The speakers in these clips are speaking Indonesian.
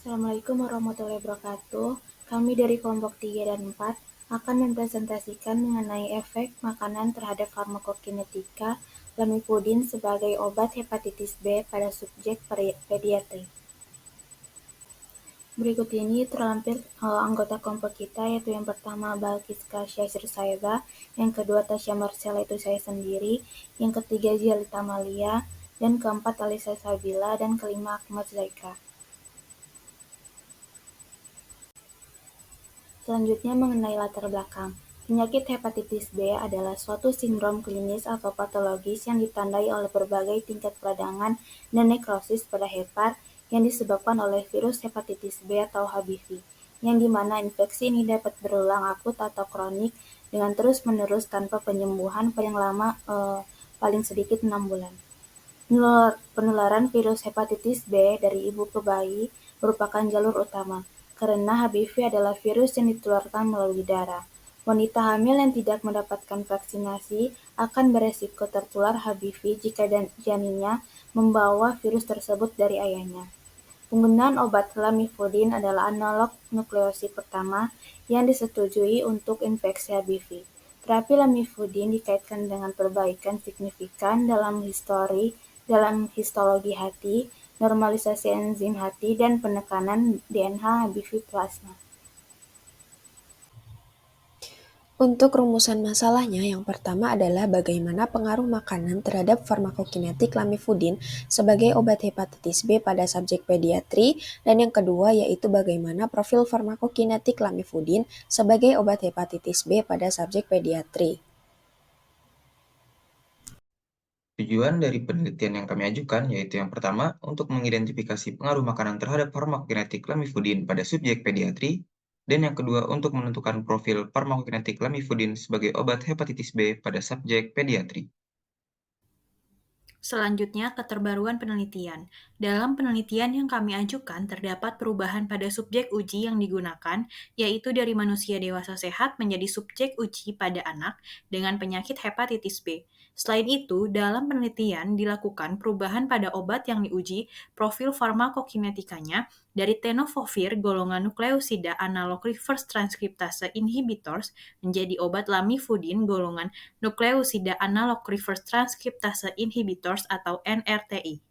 Assalamualaikum warahmatullahi wabarakatuh. Kami dari kelompok 3 dan 4 akan mempresentasikan mengenai efek makanan terhadap farmakokinetika lamivudin sebagai obat hepatitis B pada subjek pediatri. Berikut ini terlampir anggota kelompok kita, yaitu yang pertama Balkiska Syasir Saiba, yang kedua Tasya Marcella, itu saya sendiri, yang ketiga Zialita Malia, dan keempat Alisa Sabila, dan kelima Ahmad Zaika. Selanjutnya mengenai latar belakang. Penyakit hepatitis B adalah suatu sindrom klinis atau patologis yang ditandai oleh berbagai tingkat peradangan dan nekrosis pada hepar yang disebabkan oleh virus hepatitis B atau HBV, yang dimana infeksi ini dapat berulang akut atau kronik dengan terus-menerus tanpa penyembuhan paling lama paling sedikit 6 bulan. Penularan virus hepatitis B dari ibu ke bayi merupakan jalur utama, karena HBV adalah virus yang ditularkan melalui darah. Wanita hamil yang tidak mendapatkan vaksinasi akan beresiko tertular HBV jika janinnya membawa virus tersebut dari ayahnya. Penggunaan obat lamivudin adalah analog nukleosid pertama yang disetujui untuk infeksi HBV. Terapi lamivudin dikaitkan dengan perbaikan signifikan dalam histologi hati, normalisasi enzim hati, dan penekanan DNH HBV plasma. Untuk rumusan masalahnya, yang pertama adalah bagaimana pengaruh makanan terhadap farmakokinetik lamivudin sebagai obat hepatitis B pada subjek pediatri, dan yang kedua yaitu bagaimana profil farmakokinetik lamivudin sebagai obat hepatitis B pada subjek pediatri. Tujuan dari penelitian yang kami ajukan yaitu yang pertama, untuk mengidentifikasi pengaruh makanan terhadap farmakokinetik lamivudin pada subjek pediatri, dan yang kedua untuk menentukan profil farmakokinetik lamivudin sebagai obat hepatitis B pada subjek pediatri. Selanjutnya, keterbaruan penelitian. Dalam penelitian yang kami ajukan, terdapat perubahan pada subjek uji yang digunakan, yaitu dari manusia dewasa sehat menjadi subjek uji pada anak dengan penyakit hepatitis B. Selain itu, dalam penelitian dilakukan perubahan pada obat yang diuji profil farmakokinetikanya dari tenofovir golongan nukleosida analog reverse transkriptase inhibitors menjadi obat lamivudin golongan nukleosida analog reverse transkriptase inhibitors atau NRTI.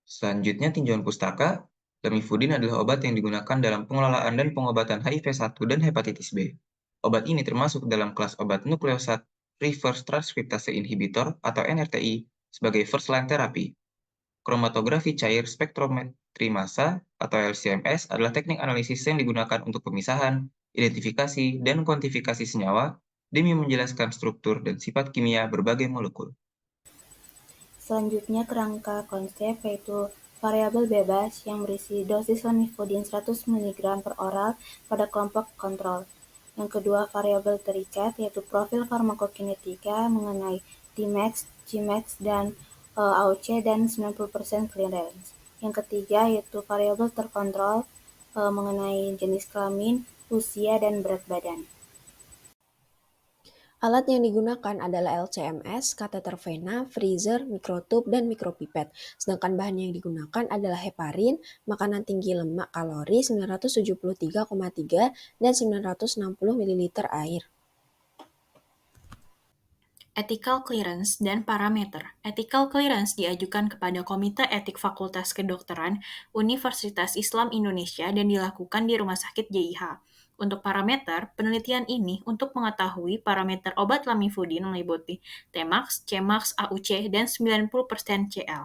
Selanjutnya tinjauan pustaka, lamivudin adalah obat yang digunakan dalam pengelolaan dan pengobatan HIV-1 dan hepatitis B. Obat ini termasuk dalam kelas obat nukleoside reverse transkriptase inhibitor atau NRTI sebagai first line therapy. Kromatografi cair spektrometri massa atau LCMS adalah teknik analisis yang digunakan untuk pemisahan, identifikasi, dan kuantifikasi senyawa demi menjelaskan struktur dan sifat kimia berbagai molekul. Selanjutnya kerangka konsep, yaitu variabel bebas yang berisi dosis lamivudin 100 mg per oral pada kelompok kontrol. Yang kedua, variabel terikat, yaitu profil farmakokinetika mengenai Tmax, Gmax, dan AUC dan 90% clearance. Yang ketiga, yaitu variabel terkontrol mengenai jenis kelamin, usia, dan berat badan. Alat yang digunakan adalah LCMS, kateter vena, freezer, mikrotub, dan mikropipet. Sedangkan bahan yang digunakan adalah heparin, makanan tinggi lemak kalori 973,3 dan 960 ml air. Ethical clearance dan parameter. Ethical clearance diajukan kepada Komite Etik Fakultas Kedokteran Universitas Islam Indonesia dan dilakukan di Rumah Sakit JIH. Untuk parameter, penelitian ini untuk mengetahui parameter obat lamivudin meliputi Tmax, Cmax, AUC, dan 90% Cl.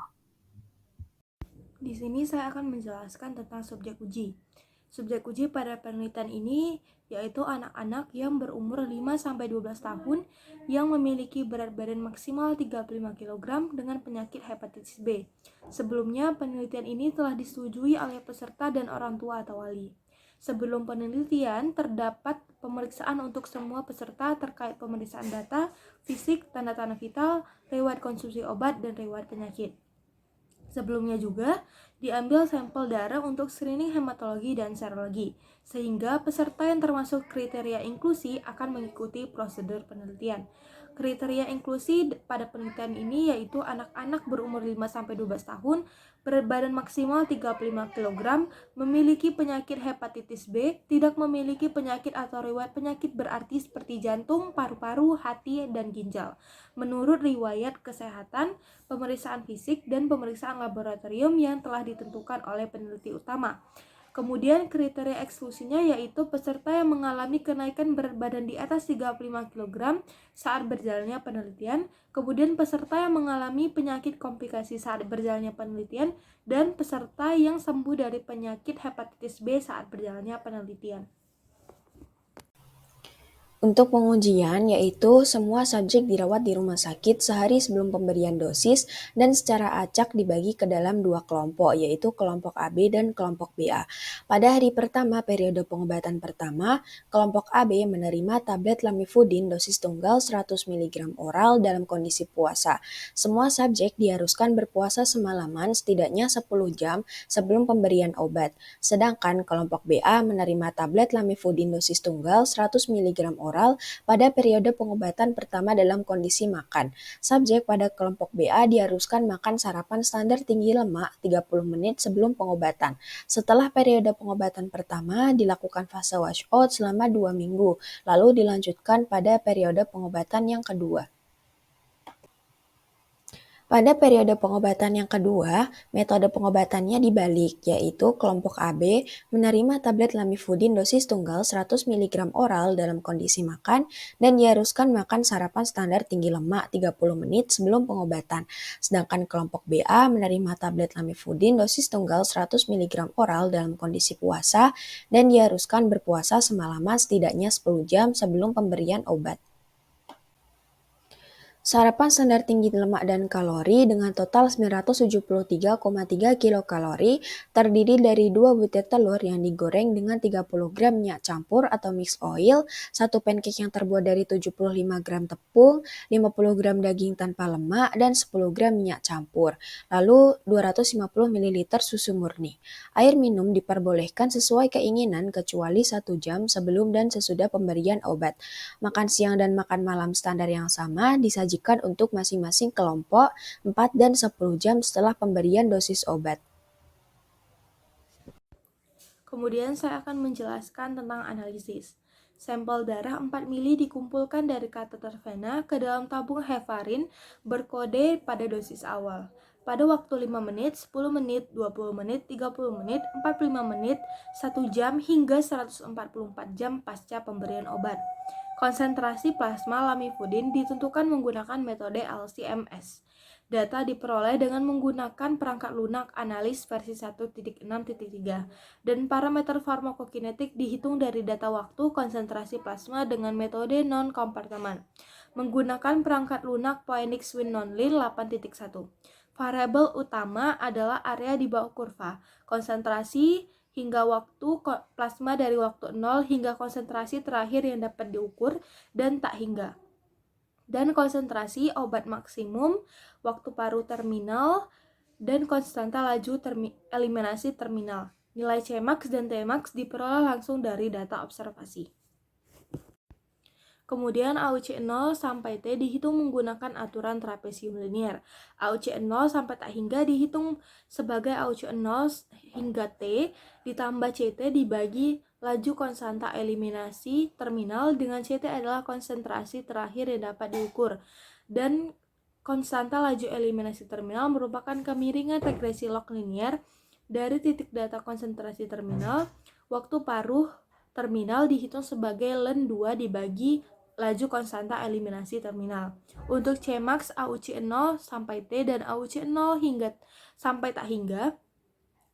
Di sini saya akan menjelaskan tentang subjek uji. Subjek uji pada penelitian ini yaitu anak-anak yang berumur 5-12 tahun yang memiliki berat badan maksimal 35 kg dengan penyakit hepatitis B. Sebelumnya, penelitian ini telah disetujui oleh peserta dan orang tua atau wali. Sebelum penelitian, terdapat pemeriksaan untuk semua peserta terkait pemeriksaan data, fisik, tanda-tanda vital, riwayat konsumsi obat, dan riwayat penyakit. Sebelumnya juga diambil sampel darah untuk screening hematologi dan serologi, sehingga peserta yang termasuk kriteria inklusi akan mengikuti prosedur penelitian. Kriteria inklusi pada penelitian ini yaitu anak-anak berumur 5-12 tahun, berat badan maksimal 35 kg, memiliki penyakit hepatitis B, tidak memiliki penyakit atau riwayat penyakit berarti seperti jantung, paru-paru, hati, dan ginjal. Menurut riwayat kesehatan, pemeriksaan fisik, dan pemeriksaan laboratorium yang telah ditentukan oleh peneliti utama. Kemudian kriteria eksklusinya yaitu peserta yang mengalami kenaikan berat badan di atas 35 kg saat berjalannya penelitian, kemudian peserta yang mengalami penyakit komplikasi saat berjalannya penelitian, dan peserta yang sembuh dari penyakit hepatitis B saat berjalannya penelitian. Untuk pengujian, yaitu semua subjek dirawat di rumah sakit sehari sebelum pemberian dosis dan secara acak dibagi ke dalam dua kelompok, yaitu kelompok AB dan kelompok BA. Pada hari pertama periode pengobatan pertama, kelompok AB menerima tablet lamivudin dosis tunggal 100 mg oral dalam kondisi puasa. Semua subjek diharuskan berpuasa semalaman setidaknya 10 jam sebelum pemberian obat. Sedangkan kelompok BA menerima tablet lamivudin dosis tunggal 100 mg oral pada periode pengobatan pertama dalam kondisi makan. Subjek pada kelompok BA diharuskan makan sarapan standar tinggi lemak 30 menit sebelum pengobatan. Setelah periode pengobatan pertama, dilakukan fase washout selama 2 minggu, lalu dilanjutkan pada periode pengobatan yang kedua. Pada periode pengobatan yang kedua, metode pengobatannya dibalik, yaitu kelompok AB menerima tablet lamivudin dosis tunggal 100 mg oral dalam kondisi makan dan diharuskan makan sarapan standar tinggi lemak 30 menit sebelum pengobatan. Sedangkan kelompok BA menerima tablet lamivudin dosis tunggal 100 mg oral dalam kondisi puasa dan diharuskan berpuasa semalaman setidaknya 10 jam sebelum pemberian obat. Sarapan standar tinggi lemak dan kalori dengan total 973,3 kilokalori terdiri dari 2 butir telur yang digoreng dengan 30 gram minyak campur atau mixed oil, 1 pancake yang terbuat dari 75 gram tepung, 50 gram daging tanpa lemak, dan 10 gram minyak campur. Lalu 250 ml susu murni. Air minum diperbolehkan sesuai keinginan kecuali 1 jam sebelum dan sesudah pemberian obat. Makan siang dan makan malam standar yang sama disajikan untuk masing-masing kelompok 4 dan 10 jam setelah pemberian dosis obat. Kemudian saya akan menjelaskan tentang analisis. Sampel darah 4 mili dikumpulkan dari kateter vena ke dalam tabung heparin berkode pada dosis awal. Pada waktu 5 menit, 10 menit, 20 menit, 30 menit, 45 menit, 1 jam hingga 144 jam pasca pemberian obat. Konsentrasi plasma lamivudin ditentukan menggunakan metode LC-MS. Data diperoleh dengan menggunakan perangkat lunak analis versi 1.6.3 dan parameter farmakokinetik dihitung dari data waktu konsentrasi plasma dengan metode non-kompartemen menggunakan perangkat lunak Phoenix-Win Nonlinear 8.1. Variabel utama adalah area di bawah kurva, konsentrasi hingga waktu plasma dari waktu 0 hingga konsentrasi terakhir yang dapat diukur dan tak hingga. Dan konsentrasi obat maksimum, waktu paru terminal, dan konstanta laju eliminasi terminal. Nilai Cmax dan Tmax diperoleh langsung dari data observasi. Kemudian AUC0 sampai T dihitung menggunakan aturan trapesium linear. AUC0 sampai tak hingga dihitung sebagai AUC0 hingga T ditambah CT dibagi laju konstanta eliminasi terminal dengan CT adalah konsentrasi terakhir yang dapat diukur. Dan konstanta laju eliminasi terminal merupakan kemiringan regresi log linear dari titik data konsentrasi terminal. Waktu paruh terminal dihitung sebagai ln 2 dibagi laju konstanta eliminasi terminal. Untuk Cmax, AUC0 sampai T dan AUC0 hingga sampai tak hingga,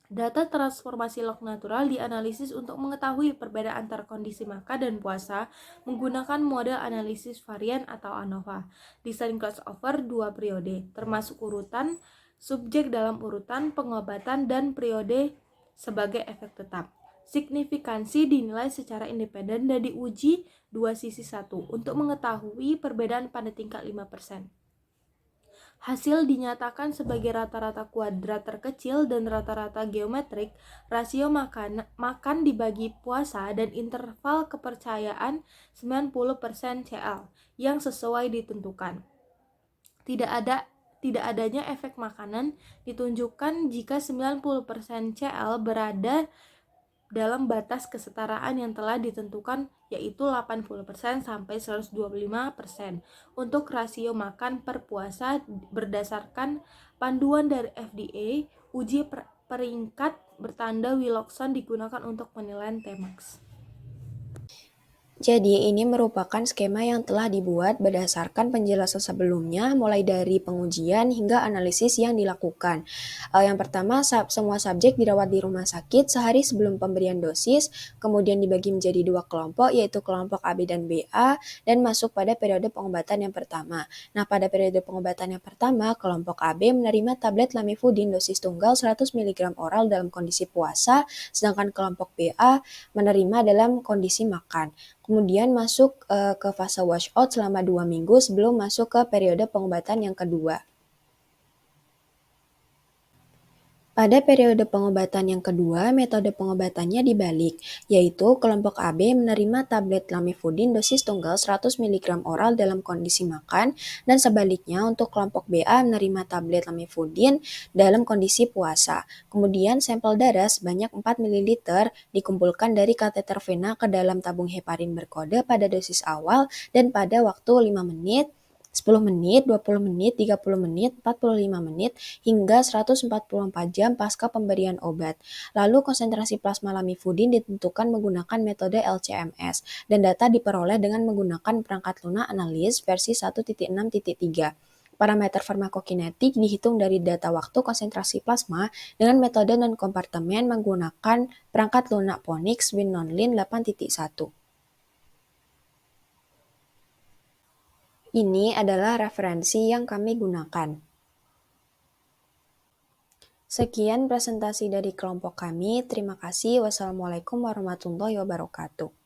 data transformasi log natural dianalisis untuk mengetahui perbedaan antara kondisi makan dan puasa menggunakan model analisis varian atau ANOVA. Desain crossover 2 periode, termasuk urutan, subjek dalam urutan, pengobatan, dan periode sebagai efek tetap. Signifikansi dinilai secara independen dan diuji 2 sisi 1 untuk mengetahui perbedaan pada tingkat 5%. Hasil dinyatakan sebagai rata-rata kuadrat terkecil dan rata-rata geometrik, rasio makan dibagi puasa, dan interval kepercayaan 90% CL yang sesuai ditentukan. Tidak adanya efek makanan ditunjukkan jika 90% CL berada dalam batas kesetaraan yang telah ditentukan, yaitu 80% sampai 125%. Untuk rasio makan per puasa berdasarkan panduan dari FDA, uji peringkat bertanda Willockson digunakan untuk penilaian Tmax. Jadi, ini merupakan skema yang telah dibuat berdasarkan penjelasan sebelumnya, mulai dari pengujian hingga analisis yang dilakukan. Yang pertama, semua subjek dirawat di rumah sakit sehari sebelum pemberian dosis, kemudian dibagi menjadi dua kelompok, yaitu kelompok AB dan BA, dan masuk pada periode pengobatan yang pertama. Nah, pada periode pengobatan yang pertama, kelompok AB menerima tablet lamivudin dosis tunggal 100 mg oral dalam kondisi puasa, sedangkan kelompok BA menerima dalam kondisi makan. Kemudian masuk ke fase washout selama 2 minggu sebelum masuk ke periode pengobatan yang kedua. Pada periode pengobatan yang kedua, metode pengobatannya dibalik, yaitu kelompok AB menerima tablet lamivudin dosis tunggal 100 mg oral dalam kondisi makan, dan sebaliknya untuk kelompok BA menerima tablet lamivudin dalam kondisi puasa. Kemudian sampel darah sebanyak 4 ml dikumpulkan dari kateter vena ke dalam tabung heparin berkode pada dosis awal dan pada waktu 5 menit, 10 menit, 20 menit, 30 menit, 45 menit, hingga 144 jam pasca pemberian obat. Lalu konsentrasi plasma lamivudin ditentukan menggunakan metode LC-MS, dan data diperoleh dengan menggunakan perangkat lunak analis versi 1.6.3. Parameter farmakokinetik dihitung dari data waktu konsentrasi plasma dengan metode non-kompartemen menggunakan perangkat lunak Phoenix Win-Non-Lin 8.1. Ini adalah referensi yang kami gunakan. Sekian presentasi dari kelompok kami. Terima kasih. Wassalamualaikum warahmatullahi wabarakatuh.